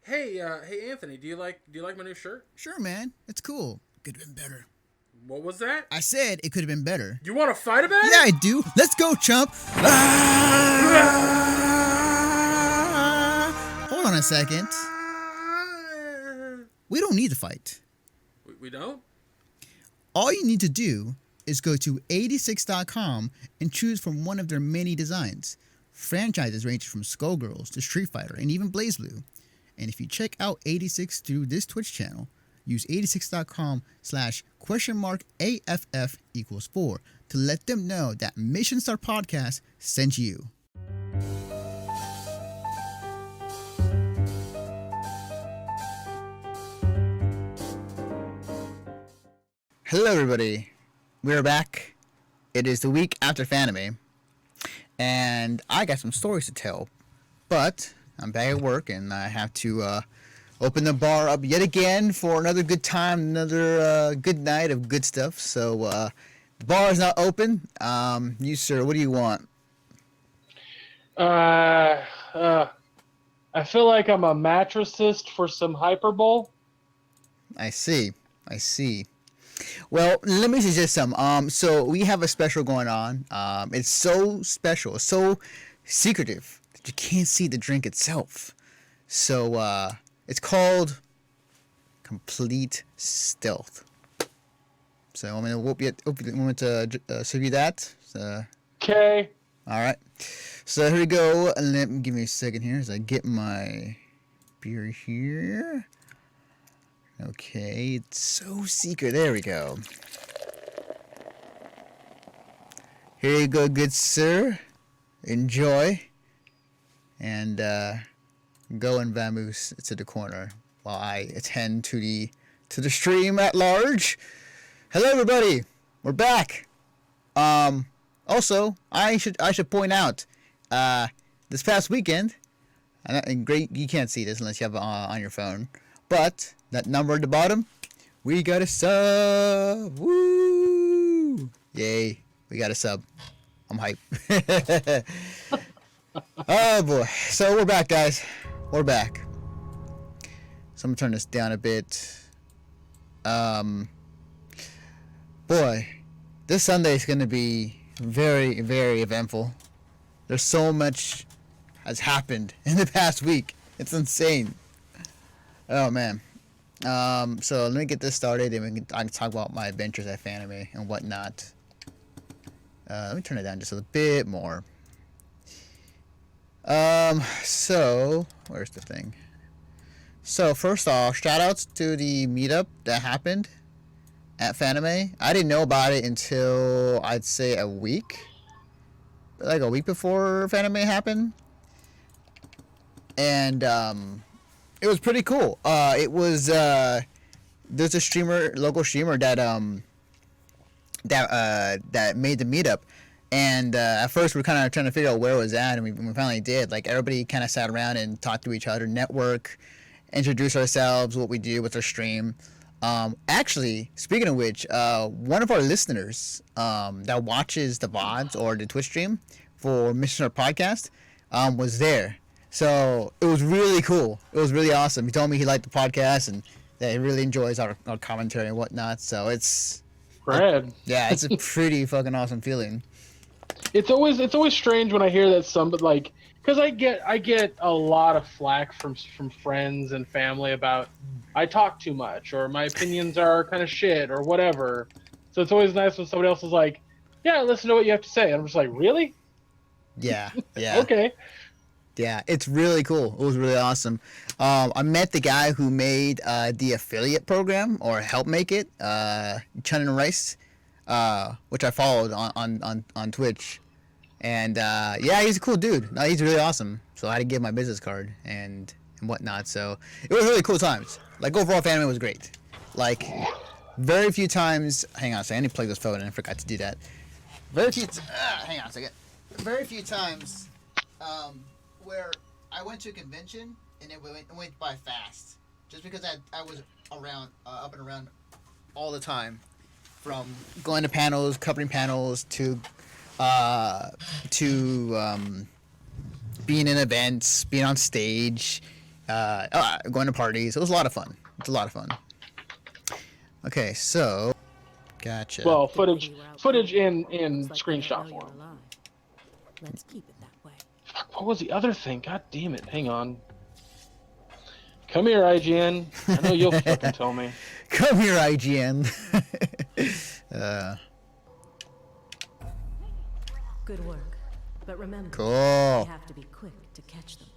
Hey, Anthony, do you like my new shirt? Sure, man. It's cool. Could have been better. What was that? I said it could have been better. You want to fight about Yeah, it? I do. Let's go, chump. Hold on a second. We don't need to fight. We don't? All you need to do is go to 86.com and choose from one of their many designs. Franchises range from Skullgirls to Street Fighter and even BlazBlue. And if you check out 86 through this Twitch channel, use 86.com/?AFF=4 to let them know that Mission Star Podcast sent you. Hello, everybody. We're back. It is the week after Fanime, and I got some stories to tell, but I'm back at work, and I have to open the bar up yet again for another good time, another good night of good stuff. So the bar is not open. You, sir, what do you want? I feel like I'm a mattressist for some hyperbole. I see. Well, let me suggest some. So we have a special going on. It's so special, so secretive that you can't see the drink itself. So it's called Complete Stealth. So I'm gonna want to serve you that. Okay. All right. So here we go. And give me a second here as I get my beer here. Okay, it's so secret. There we go. Here you go, good sir. Enjoy. And go and vamoose to the corner while I attend to the stream at large. Hello, everybody. We're back. Also, I should point out, this past weekend, and great, you can't see this unless you have it on your phone, but that number at the bottom, we got a sub. Woo! Yay, we got a sub. I'm hype. Oh boy. So we're back, guys. We're back. So I'm gonna turn this down a bit. Boy, this Sunday is gonna be very, very eventful. There's so much has happened in the past week. It's insane. Oh man. So let me get this started, and I can talk about my adventures at Fanime and whatnot. Let me turn it down just a bit more. So where's the thing? So first off, shout outs to the meetup that happened at Fanime. I didn't know about it until I'd say a week before Fanime happened, and it was pretty cool. It was there's a local streamer that made the meetup, and at first we were kind of trying to figure out where it was at, and we finally did. Like, everybody kind of sat around and talked to each other, network, introduce ourselves, what we do with our stream. Actually, speaking of which, one of our listeners that watches the VODs or the Twitch stream for Mission Our Podcast was there. So it was really cool. It was really awesome. He told me he liked the podcast and that he really enjoys our commentary and whatnot. So it's Brad. Yeah, it's a pretty fucking awesome feeling. It's always strange when I hear that somebody, like, because I get a lot of flack from friends and family about I talk too much or my opinions are kind of shit or whatever. So it's always nice when somebody else is like, "Yeah, listen to what you have to say." And I'm just like, "Really?" Yeah. Okay. Yeah, it's really cool. It was really awesome. I met the guy who made the affiliate program, or helped make it, Chun and Rice, which I followed on Twitch. And yeah, he's a cool dude. No, he's really awesome. So I had to give my business card and whatnot. So it was really cool times. Like, overall, Fanime was great. Like, very few times. Hang on a second. I need to plug this phone and I forgot to do that. Hang on a second. Very few times where I went to a convention and it went by fast, just because I was around up and around all the time, from going to panels, covering panels, to being in events, being on stage, going to parties. It was a lot of fun. It's a lot of fun. Okay, so gotcha. Well, footage in screenshot form. Let's keep it that way. Fuck, what was the other thing? God damn it! Hang on. Come here, IGN. I know you'll fucking tell me. Come here, IGN. Good work. But remember, Cool. we have to be quick to catch them.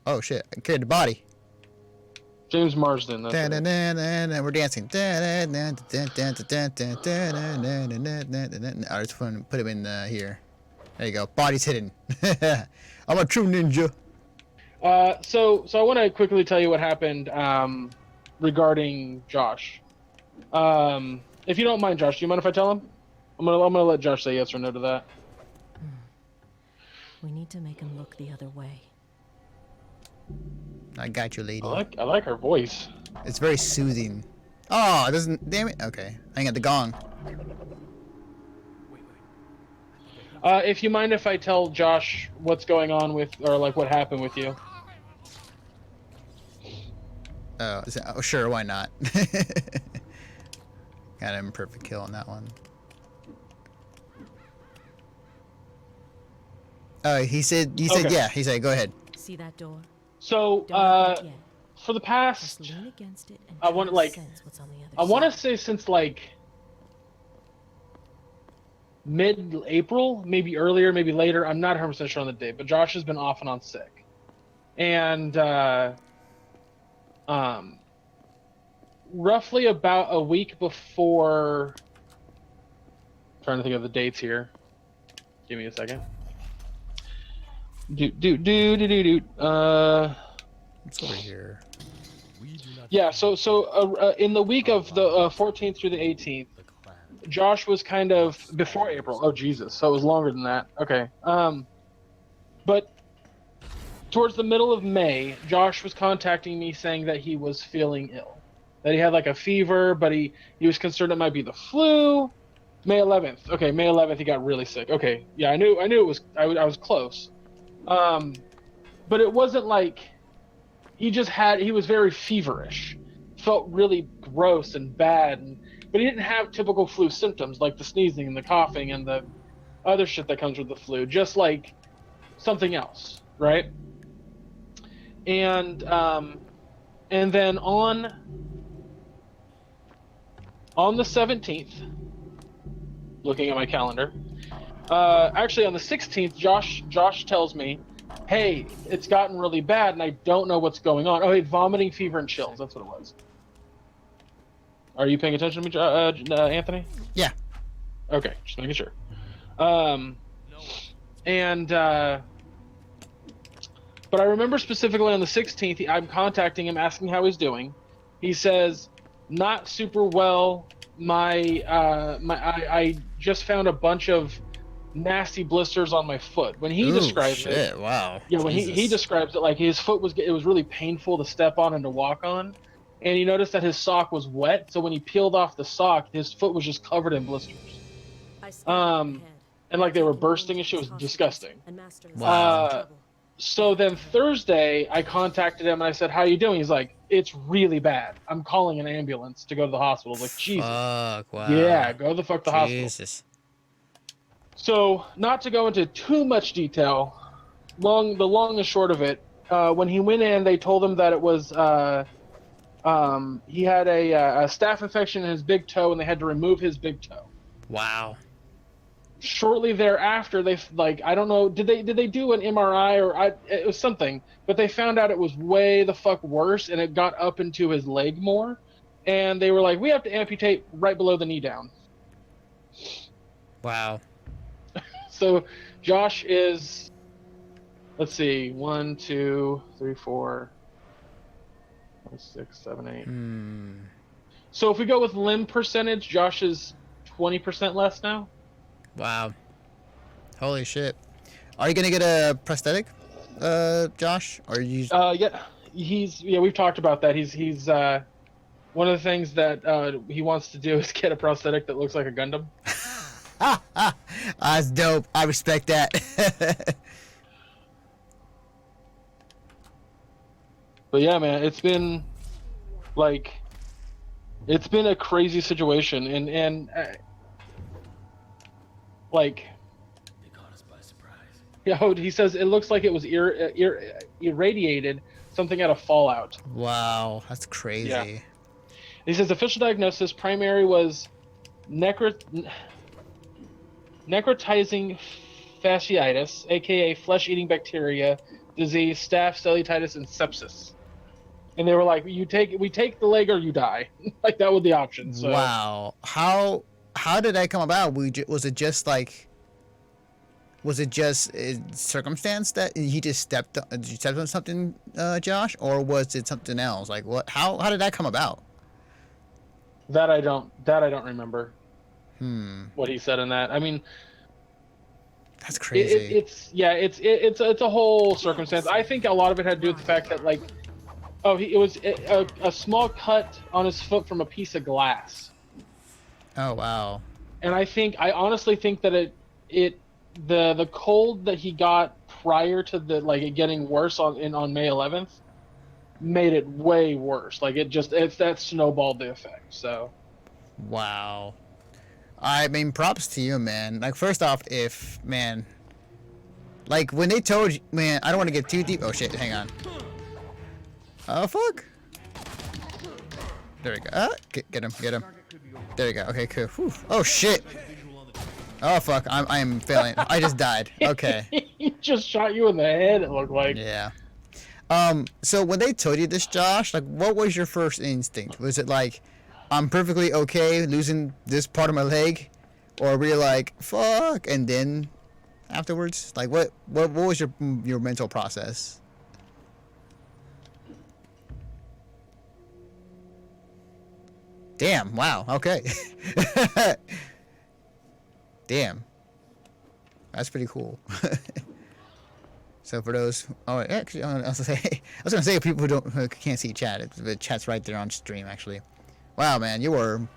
Oh shit! I carried the body. James Marsden. That's right. And we're dancing. I just want to put him in here. There you go. Body's hidden. I'm a true ninja. So I want to quickly tell you what happened regarding Josh. If you don't mind, Josh, do you mind if I tell him? I'm gonna let Josh say yes or no to that. We need to make him look the other way. I got you, lady. I like her voice. It's very soothing. Oh, it doesn't. Damn it. Okay, I got the gong. If you mind if I tell Josh what's going on with, or like what happened with you. Oh, sure. Why not? Got him perfect kill on that one. Oh, he said Okay. yeah. He said go ahead. See that door? So Don't open it yet. for the past, Just lean against it and I try want to like, sense what's on the other I want to side. say since like mid-April, maybe earlier, maybe later. I'm not 100% sure on the date, but Josh has been off and on sick, and roughly about a week before. Trying to think of the dates here. Give me a second. It's over here. Yeah, so in the week of the 14th through the 18th, Josh was kind of before April. Oh Jesus, so it was longer than that. Okay. But towards the middle of May, Josh was contacting me saying that he was feeling ill, that he had like a fever, but he was concerned it might be the flu. May 11th. Okay, May 11th he got really sick. Okay, yeah, I knew it was I was close. But it wasn't like he was very feverish, felt really gross and bad, but he didn't have typical flu symptoms like the sneezing and the coughing and the other shit that comes with the flu, just like something else, right? And then on the 17th, looking at my calendar, actually on the 16th, Josh tells me, hey, it's gotten really bad and I don't know what's going on. Oh, hey, vomiting, fever, and chills. That's what it was. Are you paying attention to me, Anthony? Yeah. Okay, just making sure. But I remember specifically on the 16th, I'm contacting him, asking how he's doing. He says, not super well. I just found a bunch of nasty blisters on my foot. When he describes it, wow. yeah, when he describes it, like his foot was really painful to step on and to walk on, and he noticed that his sock was wet. So when he peeled off the sock, his foot was just covered in blisters. And like they were bursting and shit. It was disgusting. Wow. So then Thursday, I contacted him and I said, "How you doing?" He's like, "It's really bad. I'm calling an ambulance to go to the hospital." I was like, Jesus. Fuck, wow. Yeah, go the fuck to the hospital. Jesus. So, not to go into too much detail, the long and short of it, when he went in, they told him that it was he had a staph infection in his big toe, and they had to remove his big toe. Wow. Shortly thereafter, they I don't know, did they do an MRI or it was something, but they found out it was way the fuck worse, and it got up into his leg more, and they were like, we have to amputate right below the knee down. Wow. So Josh is, let's see, 1, 2, 3, 4, 5, 6, 7, 8. So if we go with limb percentage, Josh is 20% less now. Wow. Holy shit. Are you gonna get a prosthetic, Josh? Or are you? Yeah, we've talked about that. He's one of the things that he wants to do is get a prosthetic that looks like a Gundam. That's dope. I respect that. But yeah, man, it's been like it's been a crazy situation, and like They caught us by surprise. yeah, he says it looks like it was irradiated something out of Fallout. Wow, that's Yeah. crazy. He says official diagnosis primary was necrotizing fasciitis, aka flesh-eating bacteria disease, staph, cellulitis, and sepsis. And they were like, we take the leg or you die. Like that was the option. So Wow. How did that come about? Was it just like was it just circumstance that he just stepped on something, Josh, or was it something else? Like what? How did that come about? that I don't remember Hmm. what he said in that. I mean, That's crazy. it's a whole circumstance. I think a lot of it had to do with the fact that like, it was a small cut on his foot from a piece of glass. Oh wow. And I honestly think that the cold that he got prior to the like it getting worse on May 11th made it way worse. Like it's that snowballed the effect. So Wow. I mean, props to you, man. Like, first off, like, when they told you, man, I don't want to get too deep. Oh, shit, hang on. Oh, fuck. There we go. Get him. There we go. Okay, cool. Whew. Oh, shit. Oh, fuck. I'm failing. I just died. Okay. he just shot you in the head. It looked like. Yeah. So when they told you this, Josh, like, what was your first instinct? Was it like, I'm perfectly okay losing this part of my leg, or were you like, fuck, and then afterwards, like, what was your mental process? Damn. Wow. Okay. Damn. That's pretty cool. So for those, actually, I was gonna say people who can't see chat, the chat's right there on stream. Actually, wow, man, you're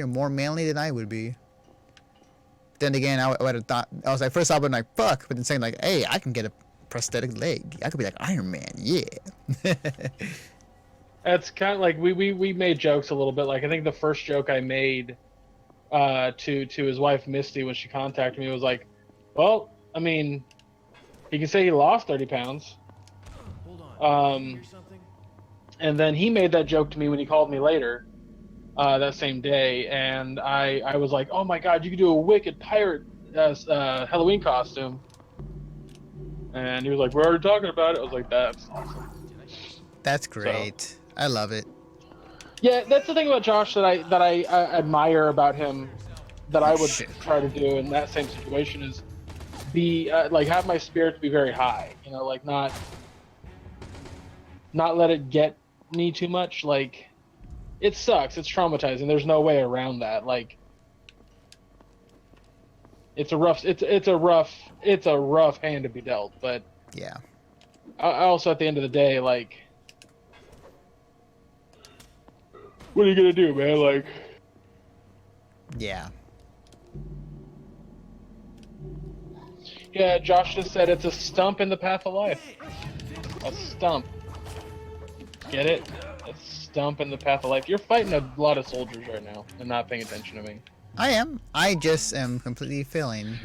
more manly than I would be. Then again, I would have thought, I was like, first off, I'm like, fuck, but then saying like, hey, I can get a prosthetic leg. I could be like Iron Man, yeah. That's kind of like we made jokes a little bit. Like I think the first joke I made to his wife Misty when she contacted me was like, well, I mean, he can say he lost 30 pounds. And then he made that joke to me when he called me later that same day, and I was like, oh my god, you could do a wicked pirate Halloween costume. And he was like, we're already talking about it. I was like, that's awesome. That's great. So, I love it. Yeah, that's the thing about Josh that I admire about him, that I would try to do in that same situation is be like have my spirits be very high, you know, like not let it get me too much. Like it sucks, it's traumatizing, there's no way around that. Like it's a rough hand to be dealt, but yeah, I also at the end of the day, like, what are you gonna do, man? Like, yeah. Yeah, Josh just said it's a stump in the path of life. A stump. Get it? A stump in the path of life. You're fighting a lot of soldiers right now and not paying attention to me. I am. I just am completely failing.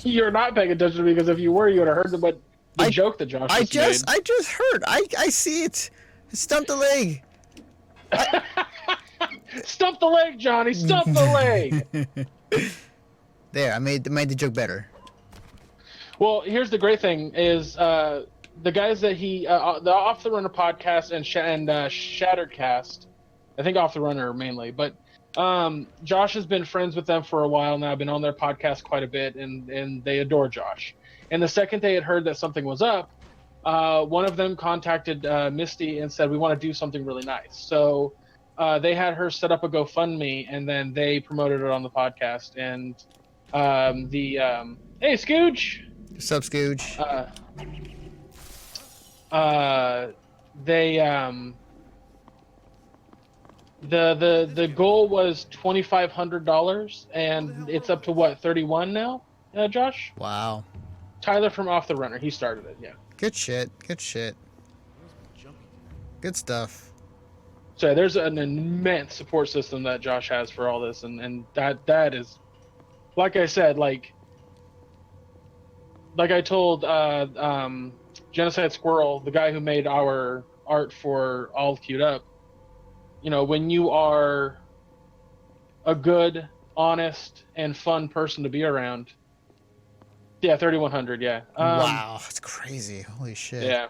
You're not paying attention to me, because if you were, you would have heard the joke that Josh I just heard. I see it. Stump the leg. Stump the leg, Johnny. Stump the leg. There, I made the joke better. Well, here's the great thing is the guys that the Off the Runner podcast and Shattered Cast, I think Off the Runner mainly, but Josh has been friends with them for a while now. Been on their podcast quite a bit, and they adore Josh. And the second they had heard that something was up, one of them contacted Misty and said, we want to do something really nice. So they had her set up a GoFundMe, and then they promoted it on the podcast. And hey, Scooge. Sup, Scooge? The goal was $2,500, and it's up to what, 31 now, Josh? Wow. Tyler from Off the Runner, he started it. Yeah. Good shit. Good shit. Good stuff. So there's an immense support system that Josh has for all this, and that is, like I said, like I told Genocide Squirrel, the guy who made our art for All Queued Up, you know, when you are a good, honest, and fun person to be around. Yeah, 3,100. Yeah. Wow, that's crazy. Holy shit. Yeah.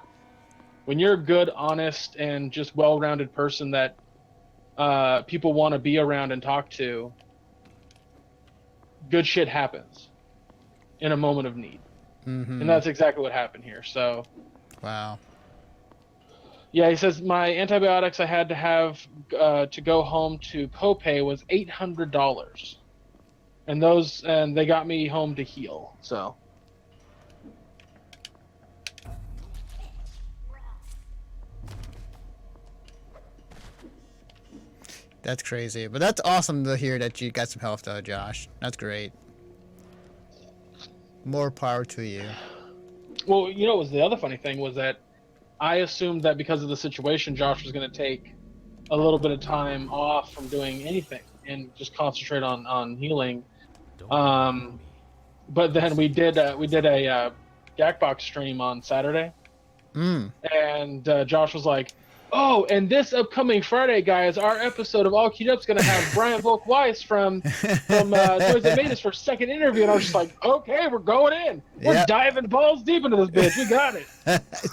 When you're a good, honest, and just well-rounded person that people want to be around and talk to, good shit happens in a moment of need. Mm-hmm. And that's exactly what happened here. So, Wow. yeah, he says my antibiotics I had to have to go home to copay was $800, and they got me home to heal. So, That's crazy. But that's awesome to hear that you got some health though, Josh. That's great. More power to you. well, you know, was the other funny thing was that I assumed that because of the situation, Josh was going to take a little bit of time off from doing anything and just concentrate on healing. Don't But then we did a Jackbox stream on Saturday, and Josh was like, "Oh, and this upcoming Friday, guys, our episode of All Queued Up is going to have Brian Volk Weiss from Toys That Made Us for a second interview." And I was just like, "Okay, we're going in. We're Yeah. diving balls deep into this bitch. We got it."